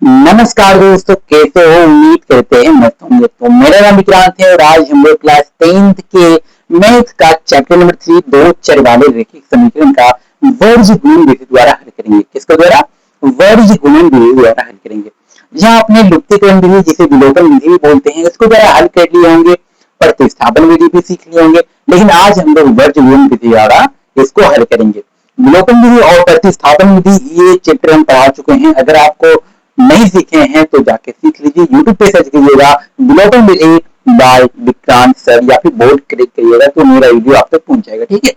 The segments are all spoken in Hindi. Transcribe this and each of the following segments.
नमस्कार दोस्तों, कैसे हो? उम्मीद करते हैं मस्त होंगे। तो मेरा नाम विक्रांत है और आज हम लोग क्लास 10th के मैथ का चैप्टर नंबर 3 दो चर वाले रैखिक समीकरण का वर्ज गुणन विधि द्वारा हल करेंगे। किसके द्वारा? वर्ज गुणन विधि द्वारा हल करेंगे। यहाँ अपने लुप्तीकरण विधि, जिसे विलोपन विधि भी बोलते हैं, इसको द्वारा हल कर लिए होंगे। प्रतिस्थापन विधि भी सीख लिए होंगे, लेकिन आज हम लोग वर्ज गुणन विधि द्वारा इसको हल करेंगे। विलोपन विधि और प्रतिस्थापन विधि ये चैप्टर हम पढ़ा चुके हैं। अगर आपको नहीं सीखे हैं तो जाके सीख लीजिए। यूट्यूब पे सर्च कीजिएगा विलोपन विधि बाय विक्रांत सर, या फिर बोर्ड क्लिक करिएगा तो मेरा वीडियो आप तक पहुंच जाएगा। ठीक है,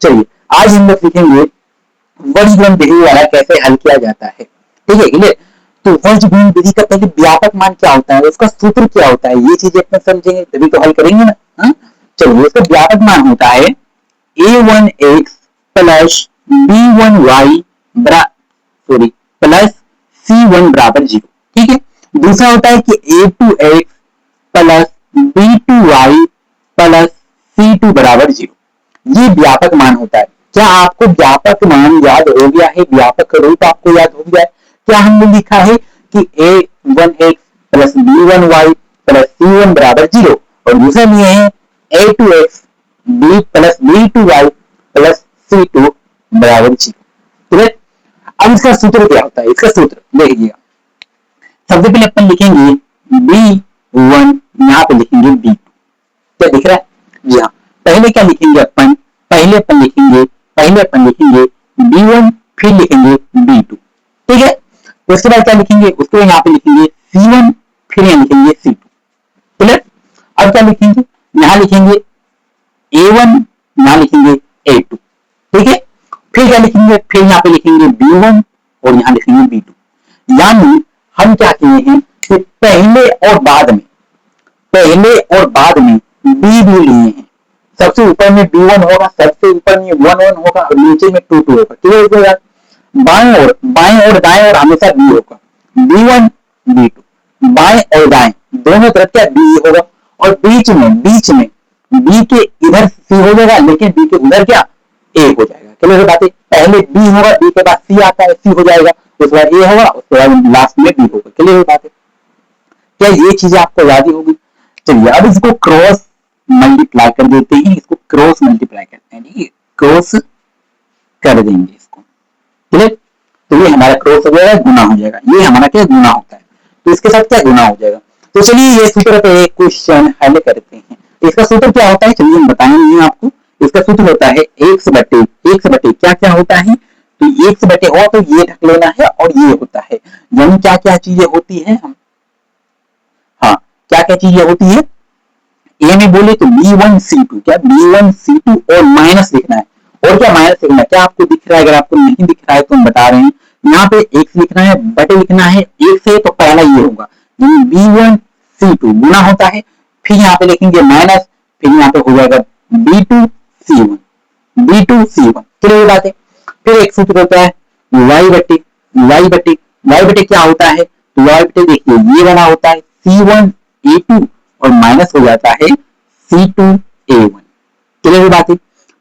चलिए आज हम लोग सीखेंगे वर्ज गुणन विधि वाला कैसे हल किया जाता है। ठीक है, क्लियर? तो वर्ज गुणन विधि का पहले व्यापक मान क्या होता है, उसका सूत्र क्या होता है, ये चीजें अपने समझेंगे तभी तो हल करेंगे ना। हाँ? चलिए, इसका व्यापक मान होता है a1x plus b1y plus c1 बराबर 0। ठीक है, दूसरा होता है कि a2x plus b2y plus c2 बराबर 0। ये व्यापक मान होता है। क्या आपको व्यापक मान याद हो गया है? व्यापक रूप आपको याद हो गया है? क्या हमने लिखा है कि a1x plus b1y plus c1 बराबर 0, और दूसरा लिए है a2x b plus b2y plus c2 बराबर 0। ठीक। अब इसका सूत्र क्या होता है? इसका सूत्र देखिएगा। सबसे पहले अपन लिखेंगे b1, यहाँ पे लिखेंगे b2। क्या दिख रहा है? जी हाँ। पहले क्या लिखेंगे अपन? पहले अपन लिखेंगे b1, फिर लिखेंगे b2। ठीक है, उसके बाद क्या लिखेंगे? उसके बाद यहाँ पे लिखेंगे c1, फिर यहाँ लिखेंगे c2। क्लियर? अब क्या लिखेंगे? यहाँ लिखेंगे a1, यहाँ लिखेंगे a2। ठीक है, फिर क्या लिखेंगे? फिर यहाँ पे लिखेंगे b1 और यहाँ लिखेंगे b2। यानी हम क्या किए हैं कि पहले और बाद में b भी लिए हैं। सबसे ऊपर में b1 होगा, सबसे ऊपर में 1 होगा और नीचे में 2 होगा। क्लियर हो गया? बाएं और दाएं और हमेशा b होगा। b1 b2 बाएं और दाएं दोनों तरफ क्या b होगा, और बीच में b के इधर c हो जाएगा, लेकिन b के उधर क्या a हो जाएगा। क्लियर बात है? पहले b होगा, b के बाद c आता है, c हो जाएगा, उसके बाद a होगा, उसके बाद लास्ट में b होगा। क्लियर बात है? क्या ये चीजें आपको याद ही होगी? चलिए अब इसको क्रॉस मल्टीप्लाई कर देते हैं। इसको क्रॉस मल्टीप्लाई करते हैं। ठीक है, क्रॉस कर देंगे इसको। क्लियर? तो ये हमारा क्रॉस हो जाएगा, गुना हो जाएगा। ये हमारा क्या गुना होता है, तो इसके साथ क्या गुना हो जाएगा। तो चलिए ये सूत्र पे एक क्वेश्चन हल करते हैं। इसका सूत्र क्या होता है चलिए हम बताएंगे आपको। इसका सूत्र होता है x बटे क्या क्या होता है, तो x बटे हो तो ये ढक लेना है और ये होता है। यानी क्या क्या चीजें होती है हम, हाँ क्या क्या चीजें होती है, ए में बोले तो b1c2, क्या b1c2 और माइनस लिखना है। और क्या माइनस लिखना है? क्या आपको दिख रहा है? अगर आपको नहीं दिख रहा है तो हम बता रहे हैं, यहाँ पे x लिखना है, बटे लिखना है। एक से तो पहला ये होगा, यानी b1c2 गुना होता है, फिर यहाँ पे लिखेंगे माइनस, फिर यहाँ पे हो जाएगा b2c1। क्लियर बात है? फिर एक सूत्र होता है y बटे क्या होता है, तो y बटे देखिए ये बना होता है c1a2 और माइनस हो जाता है c2a1। क्लियर बात है?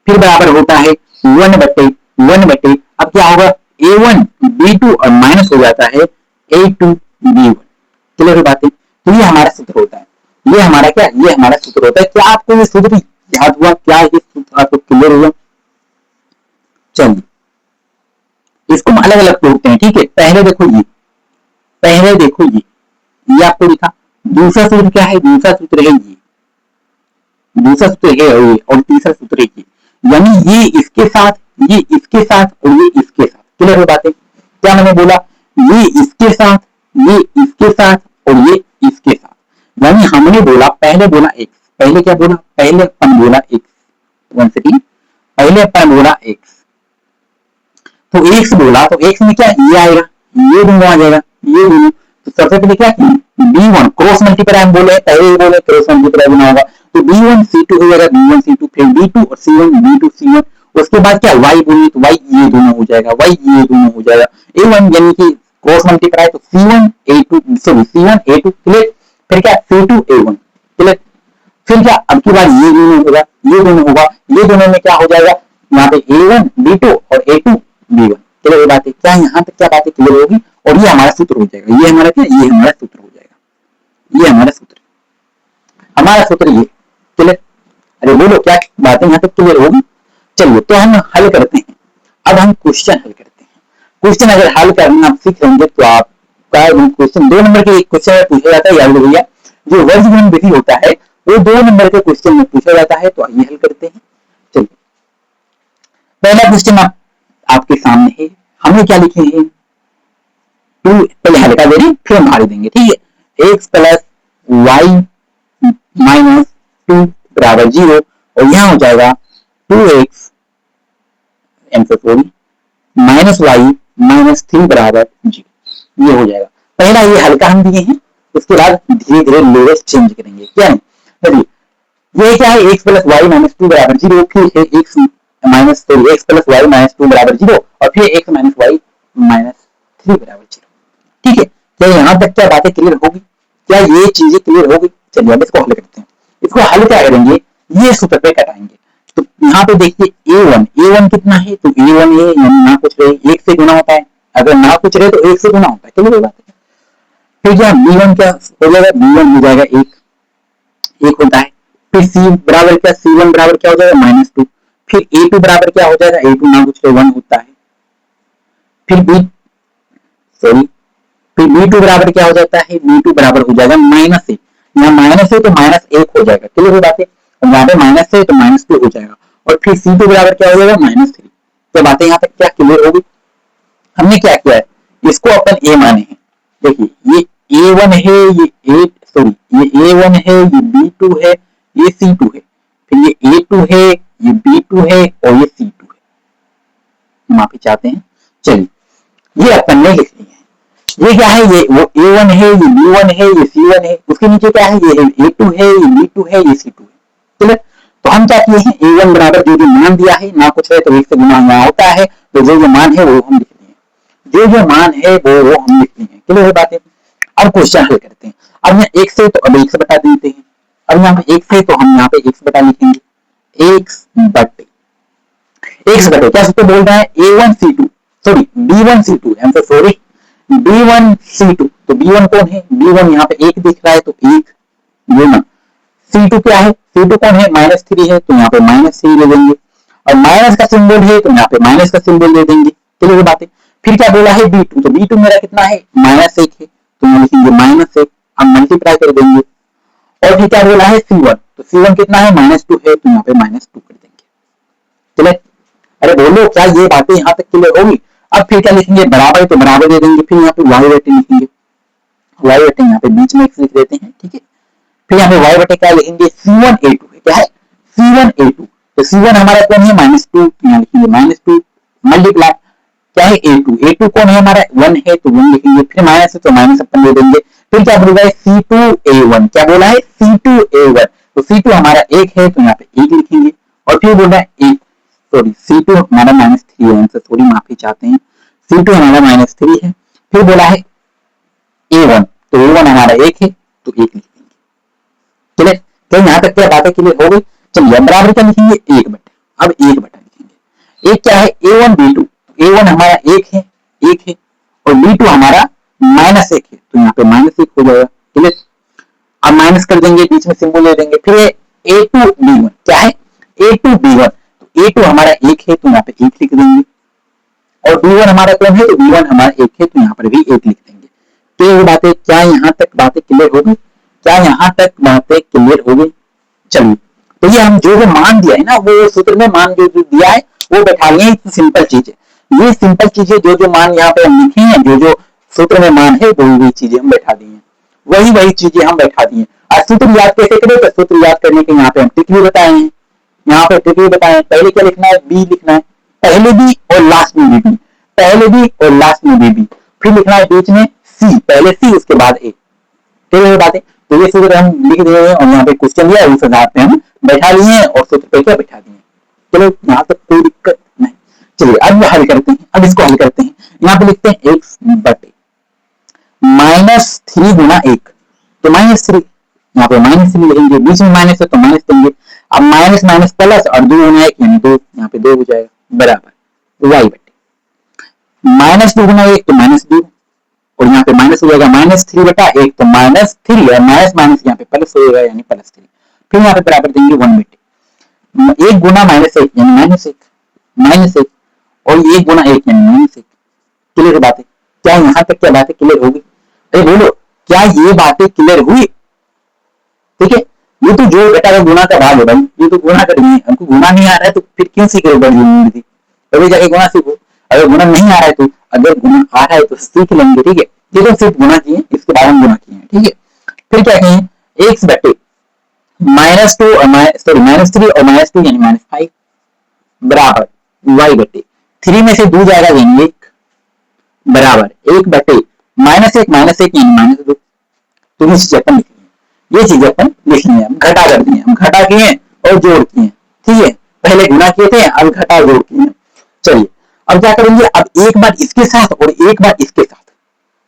फिर बराबर होता है 1 बटे अब क्या होगा a1 b2 और माइनस हो जाता है a2 b1। क्लियर बात है? तो ये हमारा सूत्र होता है। ये हमारा सूत्र होता है। क्या आपको ये सूत्र याद हुआ? क्या ये सूत्र आपको क्लियर हुआ? चलिए इसको हम अलग अलग तोड़ते हैं। ठीक है, पहले देखो ये आपको लिखा। दूसरा सूत्र क्या है? दूसरा सूत्र है ये, और तीसरा सूत्र है ये। यानी ये इसके साथ और ये इसके साथ। क्लियर हो बात है? क्या मैंने बोला? ये इसके साथ और ये इसके साथ। यानी हमने बोला, पहले बोला x, पहले क्या बोला? पहले अपन बोला x, पहले अपन बोला x, तो x बोला तो x में क्या ये आएगा, ये दोनों आ जाएगा, ये दोनों। तो सबसे पहले क्या b1 क्रॉस मल्टीप्लाई हम बोले, पहले ही बोले क्रॉस मल्टीप्लाई बना होगा, तो b1c2 हो जाएगा, b1c2 फिर b2 और c1 b2 c1। उसके बाद क्या y बोले तो y ये दोनों हो जाएगा, a1 यानी कि क्रॉस मल्टीप्लाई तो c1a2 क्लियर। फिर क्या c2a1 क्लियर। फिर क्या अब की बार ये दोनों में क्या हो जाएगा, यहाँ पे a1 b2 और a2 b1। क्लियर बात है? क्या यहाँ तक क्या बातें क्लियर होगी? और ये हमारा सूत्र हो जाएगा। ये हमारा क्या, ये हमारा सूत्र हो जाएगा, ये हमारा सूत्र, हमारा सूत्र ये। क्लियर? अरे बोलो क्या बातें यहाँ तक क्लियर होगी? चलिए तो हम हल करते हैं। अब हम क्वेश्चन हल करते हैं। क्वेश्चन अगर हल करना आप सीख लेंगे तो आपका क्वेश्चन 2 नंबर के क्वेश्चन में पूछा जाता है, याद भैया जो वर्गमूल विधि होता है वो 2 नंबर के क्वेश्चन में पूछा जाता है। तो आइए हल करते हैं। चलिए पहला क्वेश्चन आपके सामने है, हमने क्या लिखे हैं, 2 पहले हल कर दे रहे फिर हम भाग देंगे, ठीक है। x प्लस वाई माइनस 2 बराबर 0 और यहाँ हो जाएगा 2x माइनस वाई माइनस 3 बराबर 0, ये हो जाएगा। पहला ये हल्का हम दिए हैं, उसके बाद धीरे धीरे लेवल चेंज करेंगे। क्या है, चलिए ये क्या है, x प्लस वाई माइनस 2 बराबर 0, फिर है x minus x plus y minus 2 बराबर 0 और फिर x माइनस वाई माइनस 3 बराबर 0। ठीक है, क्या यहाँ तक क्या बातें क्लियर होगी? क्या ये चीजें क्लियर होगी? चलिए अब इसको हल करते हैं। इसको हल क्या करेंगे, ये सूत्र पे कटाएंगे। तो यहाँ पे देखिए a1 कितना है, तो a1 है ना कुछ रहे 1 से गुना होता है, अगर ना कुछ रहे तो 1 से गुना होता है, चलिए बात है। फिर क्या b1 क्या हो जाएगा, b1 हो जाएगा 1 होता है। फिर c बराबर क्या, c1 बराबर क्या हो जाएगा -2। फिर a2 बराबर क्या हो जाएगा, a2 ना कुछ रहे 1 होता है। फिर फिर b2 बराबर क्या हो जाता है, b2 बराबर हो जाएगा -1। यहाँ माइनस है तो -1 हो जाएगा, क्लियर हो बातें। और यहाँ पे माइनस है तो -2 हो जाएगा। और फिर C2 बराबर क्या हो जाएगा -3। तो बातें यहाँ तक क्या क्लियर होगी? हमने क्या किया है, इसको अपन a माने हैं। देखिए ये a1 है, ये a1 है, ये b2 है, ये C2 है, फिर ये a2 है, ये b2 है और ये C2 है। माफी चाहते हैं। चलिए ये अपन ने लिख लिया है। ये क्या है, ये वो a1 है, ये b1 है, ये c1 है, उसके नीचे क्या है, ये a2 है, ये b2 है, ये c2 है। क्लियर? तो हम क्या किए हैं, a1 बराबर जो जो मान दिया है ना कुछ है तो 1 से गुना यहाँ होता है, तो जो जो मान है वो हम लिख लिए, जो जो मान है वो हम लिख लिए। क्लियर है बातें? अब क्वेश्चन हल करते हैं। अब यहाँ 1 से तो अब 1 से बता देते हैं। अब यहाँ पे 1 से तो हम यहाँ पे 1 से बता लिखेंगे, x बटे क्या सूत्र बोल रहा है, a1c2 sorry b1c2 answer sorry b1c2। तो b1 कौन है, b1 यहाँ पे 1 दिख रहा है तो 1 गुना c2 क्या है, c2 कौन है -3 है तो यहाँ पे -3 ले देंगे और माइनस का सिंबल है तो यहाँ पे माइनस का सिंबल ले देंगे। चलिए बातें। फिर क्या बोला है b2, तो b2 मेरा कितना है -1 है तो यहाँ लिखेंगे -1, हम मल्टीप्लाई कर देंगे। और फिर क्या बोला है c1, तो c1 कितना है -2 है तो यहाँ पे -2 कर देंगे। चलिए अरे बोलो क्या ये बातें यहाँ तक क्लियर होगी? अब फिर क्या लिखेंगे, बराबर है तो बराबर दे देंगे, फिर यहाँ पे y बटे लिखेंगे, y बटे यहाँ पे बीच में x लिख देते हैं, ठीक है। फिर यहाँ पे y बटे क्या लिखेंगे, c1a2 है, क्या है c1a2, तो c1 हमारा कौन है -2, यहाँ लिखेंगे -2 मल्टीप्लाई क्या है a2 कौन है हमारा 1 है तो 1 लिखेंगे, फिर माइनस है तो माइनस अपन दे देंगे। फिर क्या बोल रहा है c2a1, क्या बोला है c2a1, तो c2 हमारा 1 है तो यहाँ पे 1 लिखेंगे। और फिर बोल रहा है सॉरी C2 हमारा -3 है, आंसर थोड़ी माफी चाहते हैं, C2 हमारा -3 है। फिर बोला है A1, तो A1 हमारा 1 है तो 1 लिख देंगे। चलिए तो यहाँ तक क्या बातें क्लियर हो गई? चलिए बराबर क्या लिखेंगे, 1 बटे, अब 1 बटा लिखेंगे। एक क्या है A1 B2, A1 हमारा 1 है और B2 हमारा -1 है तो यहाँ पे -1 हो जाएगा। क्लियर? अब माइनस कर देंगे, बीच में सिंबल ले देंगे। फिर A2 B1, क्या है A2 B1, A2 हमारा 1 है तो यहाँ पे 1 लिख देंगे और B1 हमारा कौन है, तो B1 हमारा 1 है तो यहाँ पर भी 1 लिख देंगे। तो ये बातें क्या यहाँ तक बातें क्लियर हो गई? क्या यहाँ तक बातें क्लियर हो गई? चलिए तो ये हम जो मान दिया है ना, वो सूत्र में मान जो दिया है वो बैठा लिए। सिंपल चीज है, ये सिंपल चीजें जो जो मान यहाँ पे हम लिखे हैं, जो जो सूत्र में मान है वही चीजें हम बैठा दी है, वही चीजें हम बैठा दी है। और सूत्र याद कैसे करें, तो सूत्र याद करने के यहाँ पे हम ट्रिक भी बताए हैं। यहाँ पे ट्रिक भी बताए, पहले क्या लिखना है, बी लिखना है, पहले बी और लास्ट में बी, पहले बी और लास्ट में बी। फिर लिखना है बीच में सी, पहले सी उसके बाद ए। ठीक है बातें? तो ये सूत्र हम लिख दिए हैं और यहाँ पे क्वेश्चन दिया है उस आधार पे हम बैठा लिए हैं और सूत्र पे क्या बैठा दिए। चलो यहाँ तक कोई दिक्कत नहीं। चलिए अब हल करते हैं, अब इसको हल करते हैं। यहाँ पे लिखते हैं x बटे -3 गुना 1, तो -3 यहाँ पे -3 लिखेंगे, बीच में माइनस है तो माइनस देंगे। अब माइनस माइनस प्लस और 2 गुना 1 यानी 2, यहाँ पे 2 हो जाएगा बराबर y बटे -2 गुना 1 तो -2 और यहाँ पे माइनस हो जाएगा -3/8, तो -3 और माइनस माइनस यहाँ पे प्लस हो जाएगा यानी +3। फिर यहाँ पे बराबर देंगे 1/1 1 गुना -1 यानी -1 और 1 गुना 1 यानी -1। क्लियर बात है? क्या यहाँ तक क्या बातें क्लियर होगी? अरे बोलो, क्या ये बातें क्लियर हुई? ठीक है, ये तो जो घटा का गुना का भाग है भाई, ये तो गुना करनी है, हमको गुना नहीं आ रहा है तो फिर क्यों सीख रहे हो? कभी जाके गुना सीखो। अगर गुना नहीं आ रहा है तो, अगर गुना आ रहा है तो सीख लेंगे। ठीक है, ये तो सिर्फ गुना किए, इसके बाद हम गुना किए। ठीक है, फिर क्या कहें, x बटे -2 और -3 और -2 यानी -5 बराबर y बटे 3 में से 2 जाएगा यानी 1 बराबर 1 बटे -1 यानी -2। तो ये चीज अपन लिखनी है, हम घटा कर दिए, हम घटा किए और जोड़ किए। ठीक है, पहले गुना किए थे, अब घटा जोड़ किए। चलिए अब क्या करेंगे, अब एक बार इसके साथ और एक बार इसके साथ।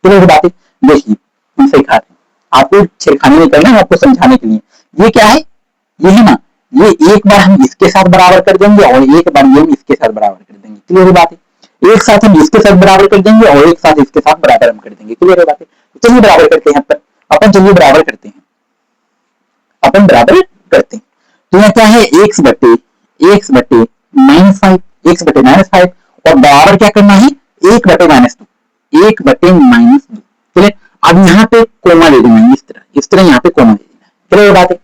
तो बातें देखिए, हम सिखा रहे हैं आपको, छेड़खानी नहीं करना है, आपको समझाने के लिए। ये क्या है, ये है ना, ये एक बार हम इसके साथ बराबर कर देंगे और एक बार ये हम इसके साथ बराबर कर देंगे। क्लियर बात है? एक साथ हम इसके साथ बराबर कर देंगे और एक साथ इसके साथ बराबर हम कर देंगे। क्लियर बात है? चलिए बराबर करते हैं, अपन चलिए बराबर करते हैं, अपन बराबर करते हैं। तो यहाँ क्या है, x बटे -5, x बटे -5 और बराबर क्या करना है, 1 बटे -2, 1 बटे -2। चलिए अब यहाँ पे कोमा ले देना, इस तरह यहाँ पे कोमा ले देना। क्लियर बात है?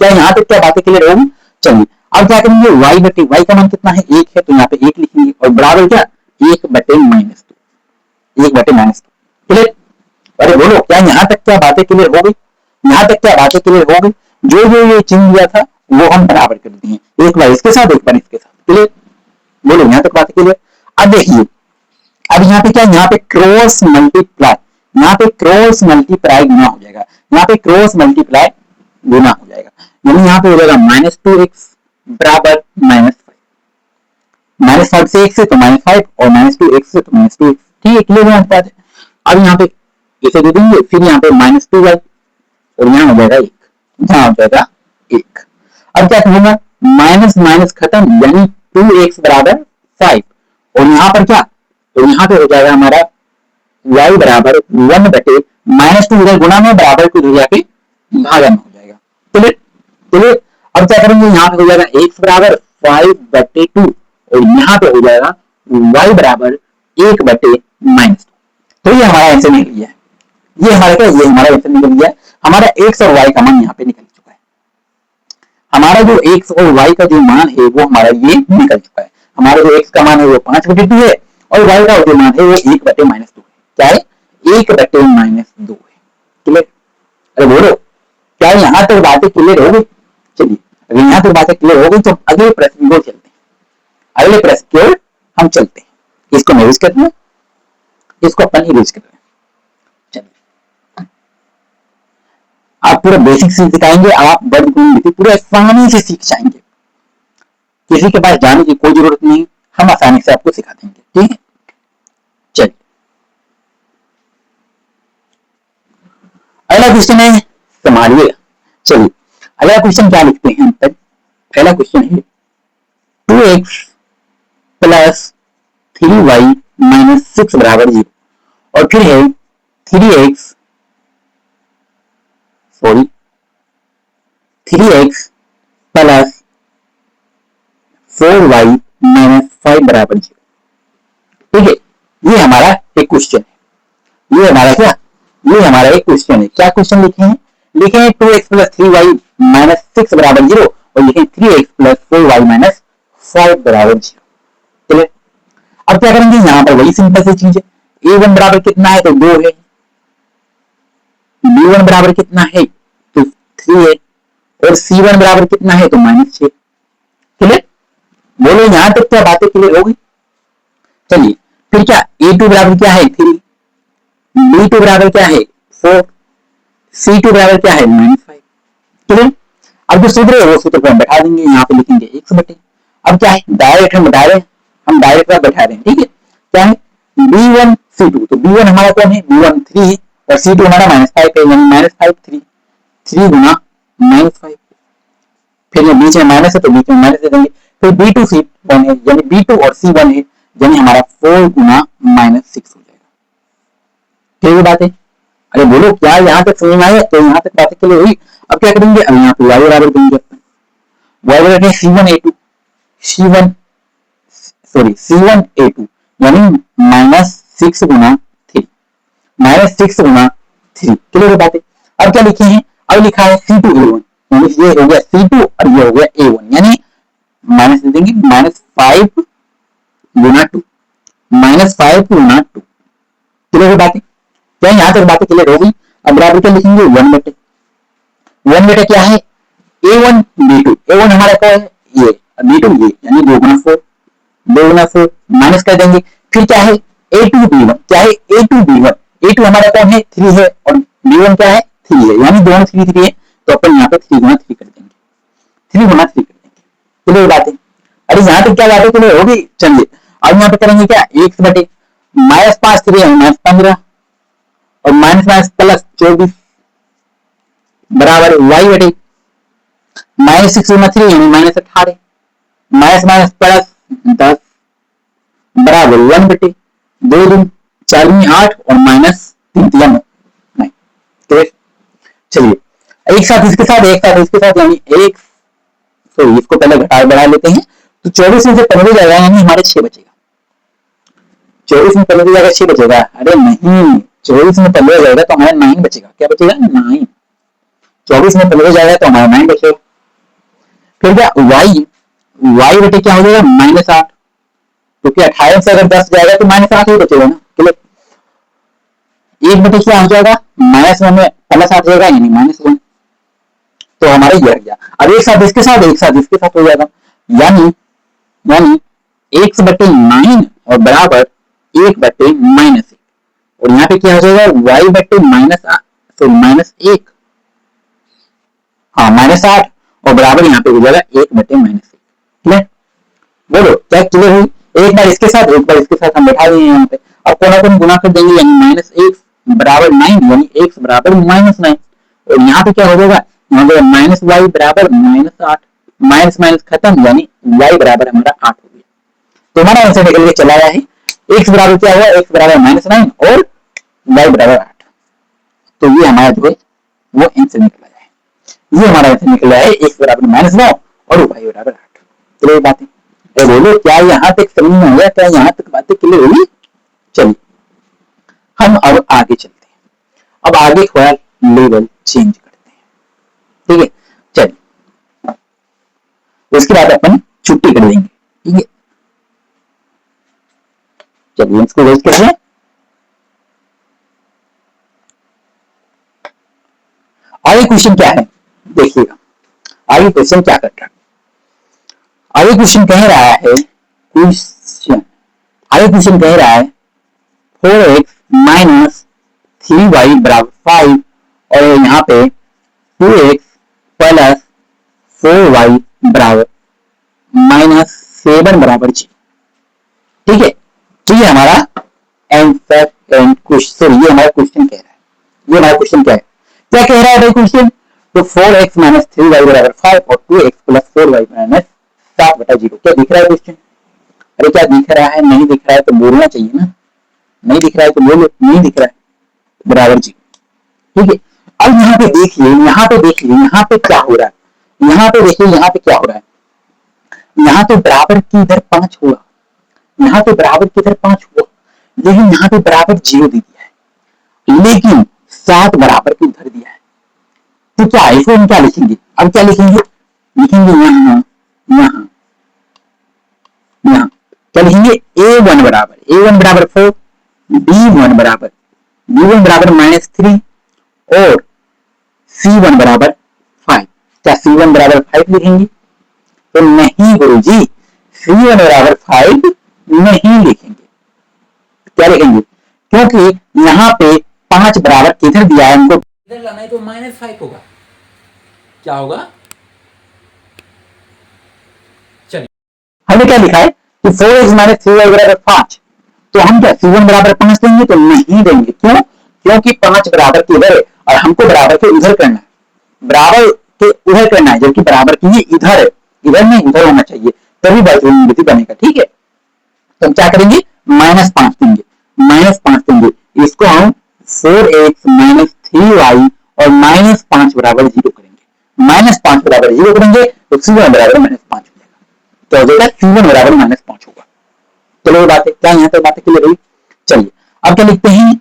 क्या यहाँ पे क्या बातें क्लियर होगी? चलिए अब क्या करेंगे, y बटे y का मान कितना है, 1 है, तो यहाँ पे 1 लिखेंगे और बराबर क्या, 1 बटे -2, 1 बटे -2। क्लियर? अरे बोलो, क्या यहाँ तक क्या बातें क्लियर हो गई? यहाँ तक क्या बातें क्लियर हो गई? जो जो ये चिन्ह दिया था वो हम बराबर कर दिए, एक बार इसके साथ एक बार इसके साथ। क्लियर? बोलो, यहाँ तक बातें क्लियर? अब देखिए, अब यहाँ पे क्या, यहाँ पे क्रॉस मल्टीप्लाई, यहाँ पे क्रॉस मल्टीप्लाई गुना हो जाएगा, यहाँ पे क्रॉस मल्टीप्लाई गुना हो जाएगा, यानी यहाँ पे हो जाएगा -2x बराबर -5 से x से तो -5 और -2x से तो -2x। ठीक है, क्लियर बात है? अब यहाँ पे इसे दे देंगे, फिर यहाँ पे -2y और यहाँ हो जाएगा 1, यहाँ हो जाएगा 1। अब क्या करूंगा, माइनस माइनस खत्म, यानी 2x बराबर 5 और यहाँ पर क्या, तो यहाँ पे हो जाएगा हमारा y बराबर 1 बटे -2 इधर गुना में बराबर को हो जाके भागा में हो जाएगा। चलिए अब क्या करेंगे, यहाँ पे हो जाएगा x बराबर 5 बटे 2 और यहाँ पे हो जाएगा y बराबर 1 बटे -2। तो ये हमारा आंसर निकल गया है, ये हमारा क्या, ये हमारा आंसर निकल गया है। हमारा x और y का मान यहाँ पे निकल चुका है, हमारा जो x और y का जो मान है वो हमारा ये निकल चुका है। हमारा जो x का मान है वो 5 बटे 2 है और y का जो मान है वो 1 बटे -2 है। क्या है, 1 बटे -2 है। क्लियर? अरे बोलो, क्या यहाँ तक बातें क्लियर हो गई? चलिए अगर यहाँ तक बातें क्लियर हो गई तो अगले प्रश्न को चलते हैं, अगले प्रश्न की ओर हम चलते हैं। इसको मैं यूज करते हैं, इसको अपन यूज कर रहे हैं। चलिए आप पूरा बेसिक सिखाएंगे, आप वर्ग पूरा आसानी से सीख जाएंगे, किसी के पास जाने की कोई जरूरत नहीं, हम आसानी से आपको सिखा देंगे। ठीक है, चलिए अगला क्वेश्चन है, संभालिएगा। चलिए अगला क्वेश्चन क्या लिखते हैं हम तक, पहला क्वेश्चन है 2x प्लस 3y माइनस 6 बराबर 0 और फिर है 3x प्लस 4y माइनस 5 बराबर 0। ठीक है, ये हमारा एक क्वेश्चन है, ये हमारा क्या, ये हमारा एक क्वेश्चन है। क्या क्वेश्चन लिखे हैं, लिखे हैं 2x प्लस 3y माइनस 6 बराबर 0 और लिखे 3x प्लस 4y माइनस 5 बराबर 0। चलिए अब क्या करेंगे, यहाँ पर वही सिंपल सी चीज है, a1 बराबर कितना है तो 2 है, b1 बराबर कितना है तो 3 है और c1 बराबर कितना है तो -6। क्लियर? बोलो यहाँ तक क्या बातें क्लियर हो गई? चलिए फिर क्या, a2 बराबर क्या है 3, b2 बराबर क्या है 4, c2 बराबर क्या है -5। क्लियर? अब जो सूत्र है वो सूत्र को हम बैठा देंगे, यहाँ पे लिखेंगे x बटे, अब क्या है डायरेक्ट हम बता रहे हैं, हम डायरेक्ट बैठा रहे हैं। ठीक है, क्या है b1 c2, तो b1 हमारा कौन है, b1 3 है और c2 हमारा -5 है, यानी -5 3 गुना -5, फिर ये बीच में माइनस है तो बीच में माइनस दे देंगे, फिर b2 c1 है यानी b2 और c1 है, यानी हमारा 4 गुना -6 हो जाएगा। फिर बात है, अरे बोलो क्या यहाँ तक समझ में आया? तो यहाँ तक बातें क्लियर हुई। अब क्या करेंगे, अब यहाँ पे y बराबर देंगे अपन, y बराबर C1A2 C1 सॉरी C1A2 यानी -6 गुना 3 -6 गुना 3 क्लियर बात है। अब क्या लिखे हैं, अब लिखा है C2A1 यानी ये हो गया C2 और ये हो गया A1 यानी माइनस दे देंगे -5 गुना 2 -5 गुना 2 क्लियर बात है। क्या यहाँ तक बातें क्लियर हो गई? अब बराबर क्या लिखेंगे 1 बटे क्या है A1 B2 A1 हमारा क्या है ये B2 ये यानी 2 गुना 4 माइनस कर देंगे। फिर क्या है A2 B1 क्या है A2 B1 A2 हमारा कौन है 3 है और B1 क्या है 3 है यानी दोनों 3 है तो अपन यहाँ पे 3 गुना 3 कर देंगे 3 गुना 3 कर देंगे क्लियर बात है। अरे यहाँ तक क्या बात है क्लियर होगी। चलिए अब यहाँ पे करेंगे क्या x बटे -5 3 है -15 और माइनस प्लस 24 बराबर y बटे -6 गुना 3 यानी -18 माइनस प्लस 10 बराबर 1 बटे 2 दिन 4 में 8 और -3 9 तो चलिए एक साथ इसके साथ यानी एक तो इसको पहले घटा बढ़ा लेते हैं तो 24 में से 15 जाएगा यानी हमारे 6 बचेगा 24 में 15 जाएगा 6 बचेगा। अरे नहीं 24 में 15 जाएगा तो हमारा 9 बचेगा। क्या बचेगा 9 24 में 15 जाएगा तो हमारा 9 बचेगा। फिर क्या y बटे क्या हो जाएगा -8 क्योंकि 18 से अगर 10 जाएगा तो -8 ही बचेगा ना क्लियर। 1 बटे क्या हो जाएगा -1 में +8 जाएगा यानी -1 तो हमारा ये गया। अब एक साथ इसके साथ हो जाएगा यानी x बटे 9 और बराबर 1 बटे -1 और यहाँ पे क्या हो जाएगा y बटे -1 हाँ -8 और बराबर यहाँ पे हो जाएगा 1 बटे -1 क्लियर। बोलो क्या क्लियर हुई? एक बार इसके साथ हम बैठा दिए यहाँ पे। अब कोना गुना कर देंगे यानी -1 बराबर 9 यानी x बराबर -9 और यहाँ पे क्या हो जाएगा यहाँ पे -y बराबर -8 माइनस खत्म यानी y बराबर हमारा 8 हो गया। तो हमारा आंसर निकल के चला आया है x बराबर क्या हुआ x बराबर -9 और y बराबर 8। तो ये हमारा जो है वो आंसर निकल आया है। ये हमारा आंसर निकल आया है x बराबर -9 और y बराबर 8। तो ये बातें तो बोलो क्या यहाँ तक समझ में आ गया? क्या यहाँ तक बातें क्लियर हुई? चलिए हम अब आगे चलते हैं। अब आगे थोड़ा लेवल चेंज करते हैं ठीक है। चलिए उसके बाद अपन छुट्टी कर देंगे ठीक है। चलिए इसको वेस्ट करते हैं। आगे क्वेश्चन क्या है देखिएगा। आगे क्वेश्चन क्या कर रहा है? आगे क्वेश्चन कह रहा है 4x - 3y बराबर 5 और यहाँ पे 2x प्लस 4y बराबर -7 बराबर g ठीक है। तो ये हमारा आंसर एंड क्वेश्चन ये हमारा क्वेश्चन कह रहा है। ये हमारा क्वेश्चन क्या है? क्या कह रहा है भाई क्वेश्चन? तो 4x - 3y बराबर 5 और 2x प्लस 4y माइनस 7 बटा 0 क्या दिख रहा है क्वेश्चन? अरे क्या दिख रहा है? नहीं दिख रहा है तो बोलना चाहिए ना। नहीं दिख रहा है तो बोलो नहीं दिख रहा है बराबर जी ठीक है। अब यहाँ पे देखिए यहाँ पे क्या हो रहा है? यहाँ पे देखिए यहाँ पे क्या हो रहा है? यहाँ तो बराबर की इधर 5 हुआ लेकिन यहाँ पे बराबर 0 दे दिया है लेकिन 7 बराबर की उधर दिया है। तो क्या इसको हम क्या लिखेंगे? अब क्या लिखेंगे यहाँ क्या लिखेंगे a1 बराबर 4 b1 बराबर -3 और c1 बराबर 5। क्या c1 बराबर 5 लिखेंगे? तो नहीं गुरुजी c1 बराबर 5 नहीं लिखेंगे। क्या लिखेंगे? क्योंकि यहाँ पे 5 बराबर किधर दिया है हमको इधर लाना है तो -5 होगा। क्या होगा? चलिए हमने क्या लिखा है कि 4x - 3y बराबर 5 तो हम क्या c1 बराबर 5 देंगे? तो नहीं देंगे। क्यों? क्योंकि 5 बराबर के इधर है और हमको बराबर के उधर करना है। बराबर के उधर करना है जबकि बराबर के इधर है। इधर नहीं उधर होना चाहिए तभी बहुविमिति बनेगा ठीक है। तो हम क्या करेंगे -5 देंगे। इसको हम 4x माइनस 3y और माइनस 5 बराबर 0 करेंगे। माइनस 5 बराबर 0 करेंगे तो C1 बराबर माइनस 5 हो जाएगा। तो हो जाएगा C1 बराबर माइनस 5 होगा। चलो ये बात है, क्या यहाँ तक बातें क्लियर हुई? चलिए अब क्या लिखते हैं,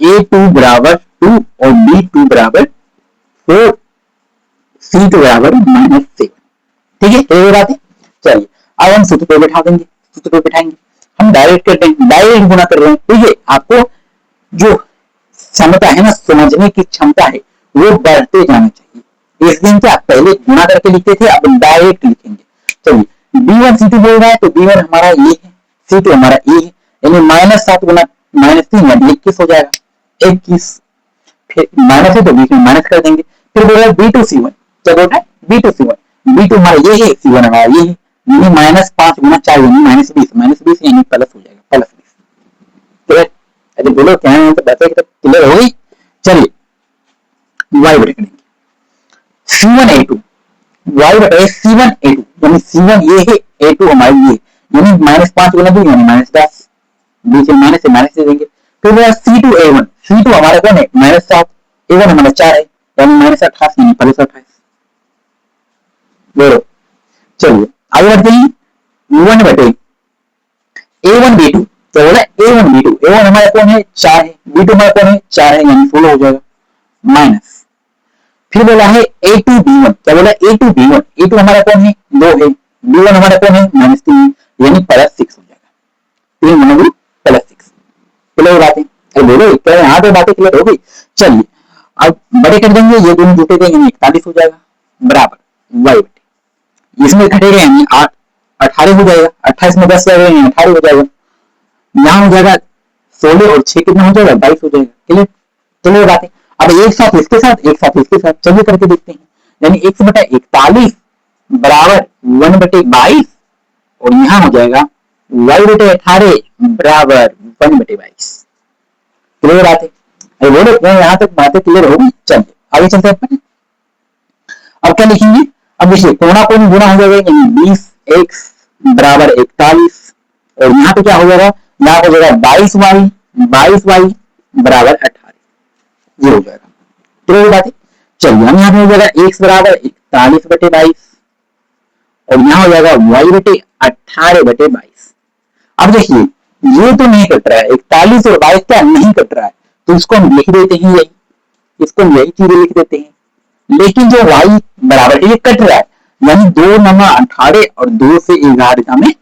A2 बराबर 2 और B2 बराबर 4, C2 बराबर माइनस 7। ठीक है, ये बात है। चलिए अब हम सूत्र पे बैठा देंगे, सूत्र पे बैठाएंगे, हम डायरेक्ट कर देंगे, डायरेक्ट गुना कर रहे हैं। ठीक है, आपको जो क्षमता है ना, समझने की क्षमता है, वो बढ़ते जाना चाहिए। इसलिए क्या पहले गुणा करके लिखते थे, अब डायरेक्ट लिखेंगे। चलिए B1 C2 बोल रहा है तो B1 हमारा ये है, C2 हमारा ये है, यानी माइनस 7 गुना माइनस 3 यानी 21 हो जाएगा, 21। फिर माइनस है तो बीच में माइनस कर देंगे। फिर बोल रहा है B2 C1, क्या बोल रहा है B2 C1, B2 हमारा ये है, C1 हमारा ये है, यानी माइनस 5 गुना 4 यानी माइनस 20, माइनस 20 यानी प्लस हो जाएगा, प्लस 20। ठीक है, अरे बोलो क्या है, तो बातें क्लियर हो गई। चलिए y बटे करेंगे C1 A2, y बटे C1 A2, यानी C1 ये है, A2 हमारी ये, यानी माइनस 5 गुना 2 यानी माइनस 10, बीच में माइनस से माइनस दे देंगे। फिर बोला C2 A1, C2 हमारा कौन है माइनस 7, A1 हमारा 4 है यानी माइनस 28 यानी प्लस 28। बोलो चलिए आगे बढ़ते हैं, U1 बटे A1 B2, तो बोला A1 B2, A1 हमारा कौन है 4 है, B2 हमारा कौन है 4 है यानी 16 हो जाएगा, माइनस। फिर बोला है A2 B1, क्या बोला A2 B1, A2 हमारा कौन है 2 है, B1 हमारा कौन है माइनस 3 यानी प्लस 6 हो जाएगा, 3 गुना 2 प्लस 6। क्लियर बातें? अरे बोलो क्या यहाँ पे बातें क्लियर हो गई? चलिए अब बड़े कर देंगे, ये दोनों जुटे देंगे 41 हो जाएगा, बराबर y बटे, इसमें घटेगा यानी 18 हो जाएगा, 28 में 10 जाएगा यानी 18 हो जाएगा, यहाँ हो जाएगा 16 और 6 कितना हो जाएगा 22 हो जाएगा। क्लियर? चलिए बातें अब एक साथ इसके साथ, एक साथ इसके साथ, चलिए करके देखते हैं। यानी 1 बटा 41 बराबर 1 बटे 22 और यहाँ हो जाएगा y बटे 18 बराबर 1 बटे 22। क्लियर बात है? अरे बोलो क्या यहाँ तक बातें क्लियर होगी? चलिए आगे चलते हैं। अब क्या लिखेंगे, अब देखिए कोना कोण गुना हो जाएगा, यानी 20x बराबर 41 और यहाँ पे क्या हो जाएगा, यहाँ हो जाएगा 22y बराबर 18, ये हो जाएगा। क्लियर बात है? चलिए हम यहाँ पे हो जाएगा x बराबर 41 बटे 22 और यहाँ हो जाएगा y बटे 18 बटे 22। अब देखिए ये तो नहीं कट रहा है, 41 और 22 क्या नहीं कट रहा है, तो इसको हम लिख देते हैं यही, इसको हम यही चीजें लिख देते हैं। लेकिन जो y बराबर ये कट रहा है, यानी 2 नमा 18 और 2 से 11 में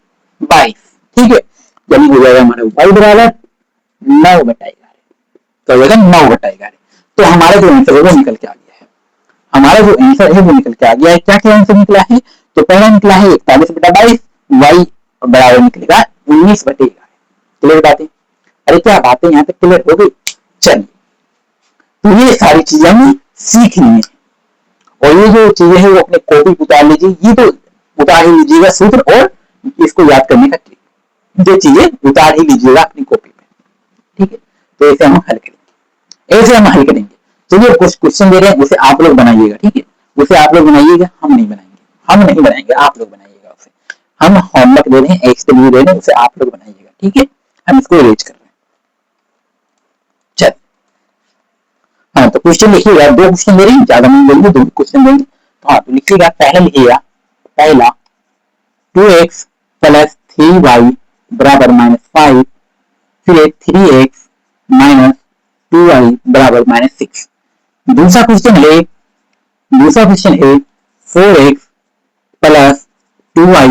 22। ठीक है, यानी हो जाएगा हमारा y बराबर 9 बटा 11, तो हो जाएगा 9 बटा 11। तो हमारा जो आंसर है वो निकल के आ गया है, हमारा जो आंसर है वो निकल के आ गया है। क्या क्या आंसर निकला है, तो पहला निकला है 41 बटा 22, y बराबर निकलेगा 19 बटे 11। क्लियर बातें? अरे क्या बातें यहाँ तक क्लियर हो गई? चलिए तो ये सारी चीजें हमें सीखनी है और ये जो चीजें हैं वो अपने कॉपी उतार लीजिए, ये तो उतार ही लीजिएगा सूत्र और इसको याद करने का ट्रिक, ये चीजें उतार ही लीजिएगा अपनी कॉपी पे। ठीक है, तो ऐसे हम हल करेंगे, ऐसे हम हल करेंगे। चलिए कुछ क्वेश्चन दे रहे हैं उसे आप लोग बनाइएगा। ठीक है, उसे आप लोग बनाइएगा, हम नहीं बनाएंगे, हम नहीं बनाएंगे, आप लोग बनाइएगा उसे। हम होमवर्क दे रहे हैं, XW दे रहे हैं, उसे आप लोग बनाइएगा। ठीक है, हम इसको इरेज कर रहे हैं। चल हाँ तो क्वेश्चन लिखिएगा, 2 क्वेश्चन दे रहे हैं, ज्यादा नहीं देंगे, 2 क्वेश्चन देंगे। तो हाँ तो लिखिएगा, पहला लिखिएगा, पहला 2x प्लस 3y बराबर -5, फिर 3x माइनस 2y बराबर -6। दूसरा क्वेश्चन है 4x प्लस 2y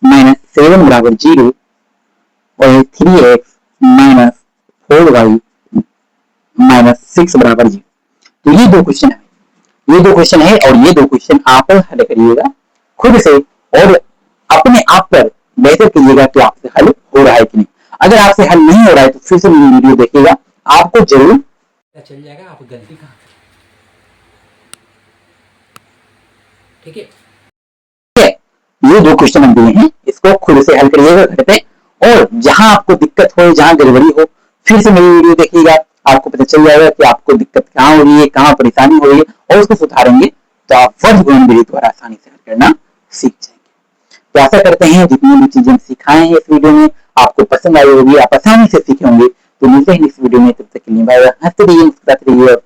माइनस 7 बराबर 0 और 3x माइनस 4y माइनस 6 बराबर 0। तो ये 2 क्वेश्चन है, ये 2 क्वेश्चन है और ये 2 क्वेश्चन आप हल करिएगा खुद से और अपने आप पर बेहतर कीजिएगा कि आपसे हल हो रहा है कि नहीं। अगर आपसे हल नहीं हो रहा है तो फिर से मेरी वीडियो देखिएगा, आपको जरूर चल जाएगा आप गलती कहाँ। ठीक है, ये 2 क्वेश्चन हम दिए हैं, इसको खुद से हल करिएगा घर पे और जहां आपको दिक्कत हो, जहां गड़बड़ी हो, फिर से मेरी वीडियो देखिएगा, आपको पता चल जाएगा कि आपको दिक्कत कहाँ हो रही है, कहाँ परेशानी हो रही है और उसको सुधारेंगे तो आप वर्ग गुणन विधि द्वारा आसानी से हल करना सीख जाएंगे। तो आशा करते हैं जितनी भी चीजें सिखाए हैं इस वीडियो में आपको पसंद आई होगी, आप आसानी से सीखे होंगे। तो मिलते हैं नेक्स्ट वीडियो में, तब तक के लिए बाय बाय। हंसते रहिए, मुस्कुराते रहिए और